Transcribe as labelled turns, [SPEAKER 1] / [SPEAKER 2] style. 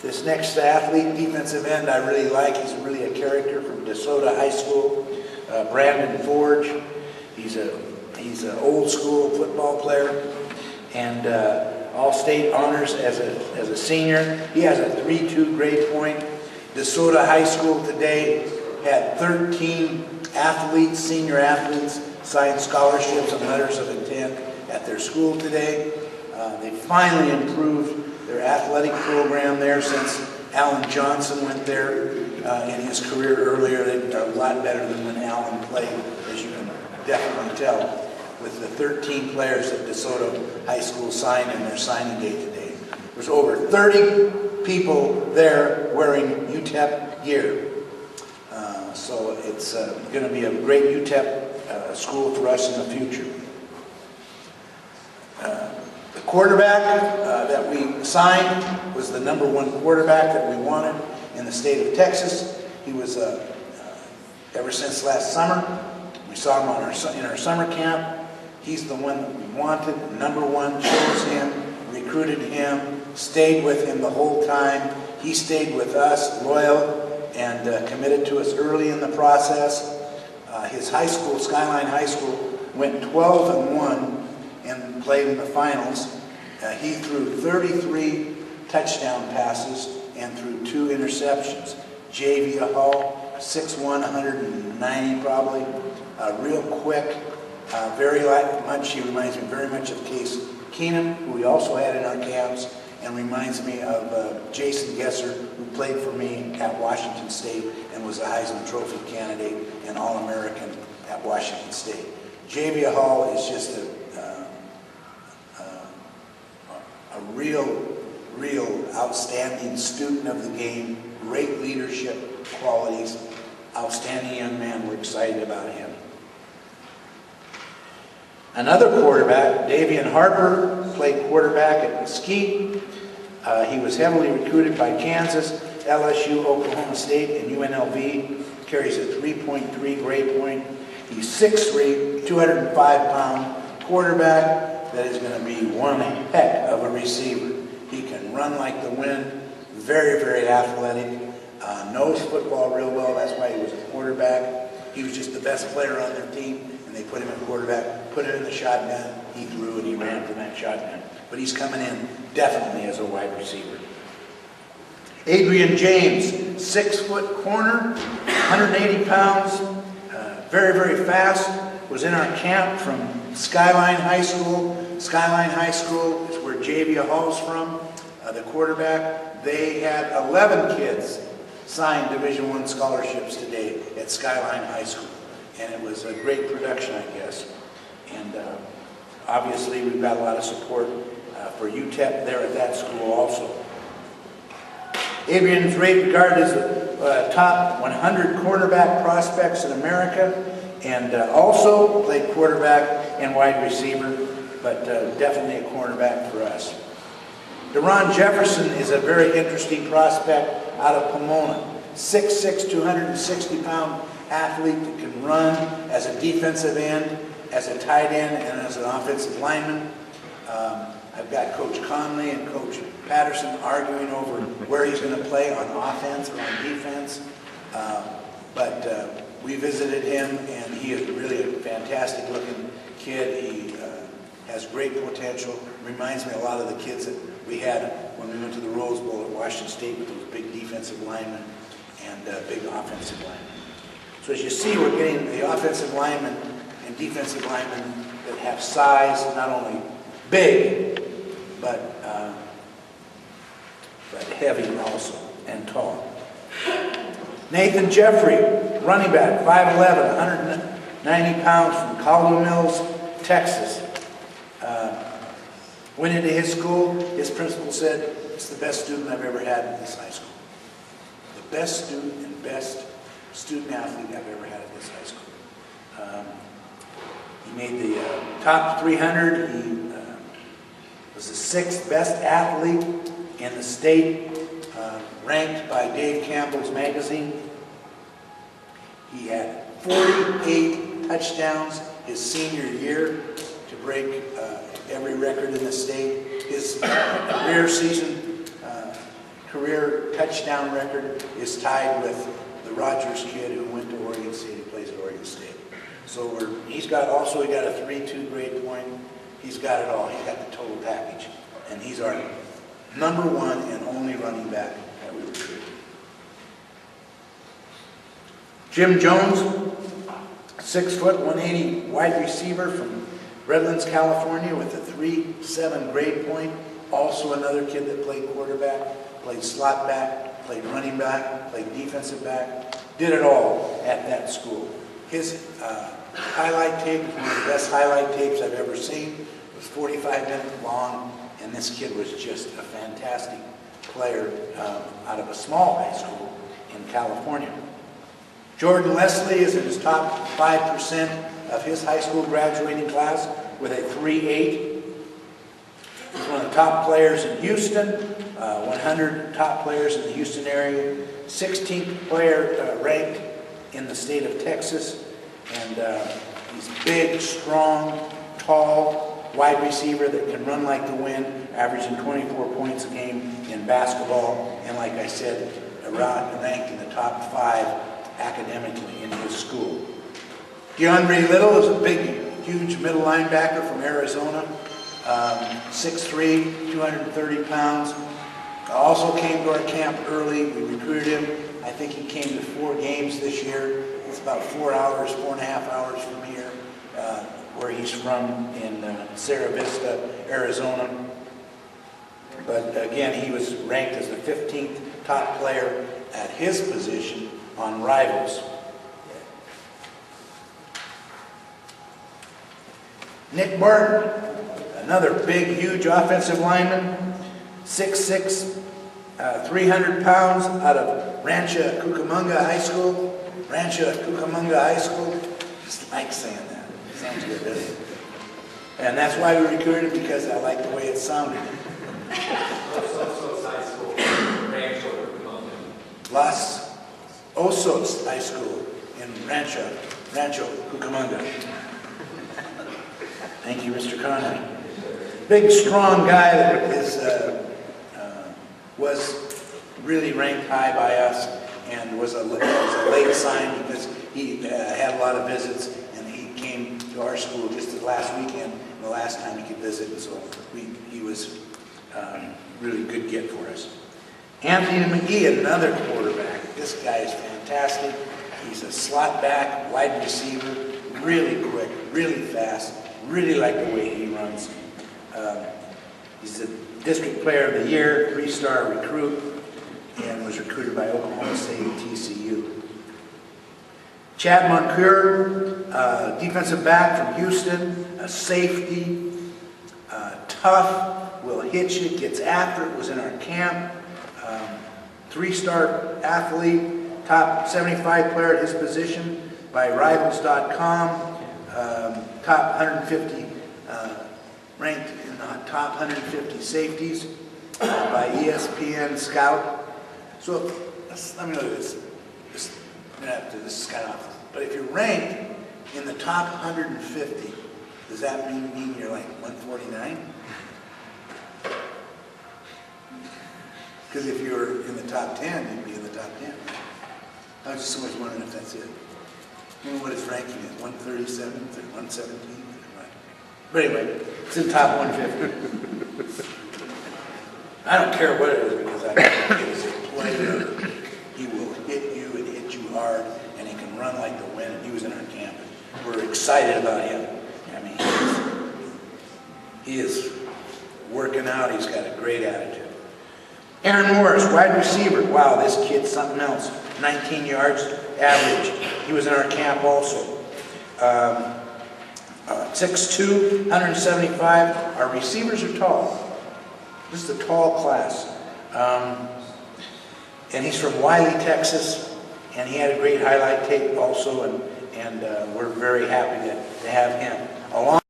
[SPEAKER 1] This next athlete, defensive end, I really like. He's really a character from DeSoto High School. Brandon Forge. He's an old school football player, and all-state honors as a senior. He has a 3.2 grade point. DeSoto High School today had 13 athletes, senior athletes, sign scholarships and letters of intent at their school today. They finally improved their athletic program there since Alan Johnson went there in his career earlier. They're a lot better than when Alan played, as you can definitely tell, with the 13 players that DeSoto High School signed in their signing day today. There's over 30 people there wearing UTEP gear. So it's going to be a great UTEP school for us in the future. The quarterback that we signed was the #1 quarterback that we wanted in the state of Texas. He was, ever since last summer, we saw him in our summer camp. He's the one that we wanted, #1, chose him, recruited him, stayed with him the whole time. He stayed with us, loyal, and committed to us early in the process. His high school, Skyline High School, went 12-1 and played in the finals. He threw 33 touchdown passes and threw 2 interceptions. Javia Hall, 6'1", 190 probably, real quick, very much. He reminds me very much of Case Keenum, who we also had in our camps, and reminds me of Jason Gesser, who played for me at Washington State and was a Heisman Trophy candidate and All-American at Washington State. Javia Hall is just a real outstanding student of the game, great leadership qualities, outstanding young man. We're excited about him. Another quarterback, Davian Harper, played quarterback at Mesquite. He was heavily recruited by Kansas, LSU, Oklahoma State, and UNLV. Carries a 3.3 grade point. He's 6'3", 205-pound quarterback that is going to be one heck of a receiver. He can run like the wind, very, very athletic, knows football real well. That's why he was a quarterback. He was just the best player on their team, and they put him at quarterback, put him in the shotgun. He threw and he ran from that shotgun. But he's coming in definitely as a wide receiver. Adrian James, 6-foot corner, 180 pounds, very, very fast, was in our camp from Skyline High School. Skyline High School is where Javia Hall's from, the quarterback. They had 11 kids sign Division I scholarships today at Skyline High School. And it was a great production, I guess. And obviously we've got a lot of support for UTEP there at that school also. Adrian is regarded as the top 100 cornerback prospects in America, and also played quarterback and wide receiver, but definitely a cornerback for us. Deron Jefferson is a very interesting prospect out of Pomona. 6'6", 260-pound athlete that can run as a defensive end, as a tight end, and as an offensive lineman. I've got Coach Conley and Coach Patterson arguing over where he's going to play on offense or on defense. But we visited him, and he is really a fantastic-looking kid. He has great potential. Reminds me a lot of the kids that we had when we went to the Rose Bowl at Washington State with those big defensive linemen and big offensive linemen. So as you see, we're getting the offensive linemen and defensive linemen that have size, not only big, but heavy also, and tall. Nathan Jeffrey, running back, 5'11", 190 pounds from Caldwell Mills, Texas. Went into his school, his principal said, it's the best student I've ever had in this high school. The best student and best student athlete I've ever had at this high school. He made the top 300. He was the 6th best athlete in the state, ranked by Dave Campbell's magazine. He had 48 touchdowns his senior year to break career touchdown record is tied with the Rogers kid who went to Oregon State, who plays at Oregon State. So he got a 3.2 grade point. He's got it all. He's got the total package. And he's our #1 and only running back that we recruited. Jim Jones, 6 foot, 180 wide receiver from Redlands, California with a 3.7 grade point. Also another kid that played quarterback, played slot back, played running back, played defensive back, did it all at that school. His highlight tape is one of the best highlight tapes I've ever seen. It was 45 minutes long, and this kid was just a fantastic player out of a small high school in California. Jordan Leslie is in his top 5% of his high school graduating class with a 3.8. He's one of the top players in Houston, 100 top players in the Houston area, 16th player ranked in the state of Texas, and he's big, strong, tall, wide receiver that can run like the wind, averaging 24 points a game in basketball, and like I said, ranked in the top 5 academically in his school. DeAndre Little is a big, huge middle linebacker from Arizona, 6'3", 230 pounds. Also came to our camp early. We recruited him. I think he came to 4 games this year. It's about 4.5 hours from here, where he's from in Sierra Vista, Arizona. But again, he was ranked as the 15th top player at his position on Rivals. Nick Barton, another big, huge offensive lineman, 6'6", 300 pounds, out of Rancho Cucamonga High School. Rancho Cucamonga High School. Just like saying that. It sounds good, doesn't it? And that's why we recruited him, because I like the way it sounded. Los Osos High School in Rancho Cucamonga. Thank you, Mr. Conway. Big, strong guy that was really ranked high by us, and was a late sign because he had a lot of visits, and he came to our school just the last weekend, the last time he could visit, and so he was really good get for us. Anthony McGee, another quarterback. This guy is fantastic. He's a slot back, wide receiver, really quick, really fast, really like the way he runs. He's the District Player of the Year, 3-star recruit, and was recruited by Oklahoma State and TCU. Chad Moncur, defensive back from Houston, a safety, tough, will hit you, gets after it, was in our camp. 3-star athlete, top 75 player at his position by Rivals.com, top 150, ranked in the top 150 safeties by ESPN Scout. So let me know this. This is kind of off. But if you're ranked in the top 150, does that mean you're like 149? Because if you were in the top 10, you'd be in the top 10. I was just always wondering if that's it. I don't know what his ranking is, 137th or 117th? But anyway, it's in the top 150. I don't care what it is, because I know he is a player. He will hit you and hit you hard, and he can run like the wind, and he was in our camp. We're excited about him. I mean, he is working out. He's got a great attitude. Aaron Morris, wide receiver. Wow, this kid's something else. 19 yards average. He was in our camp also. 6'2", 175. Our receivers are tall. This is a tall class. And he's from Wiley, Texas. And he had a great highlight tape also. And we're very happy to have him. Along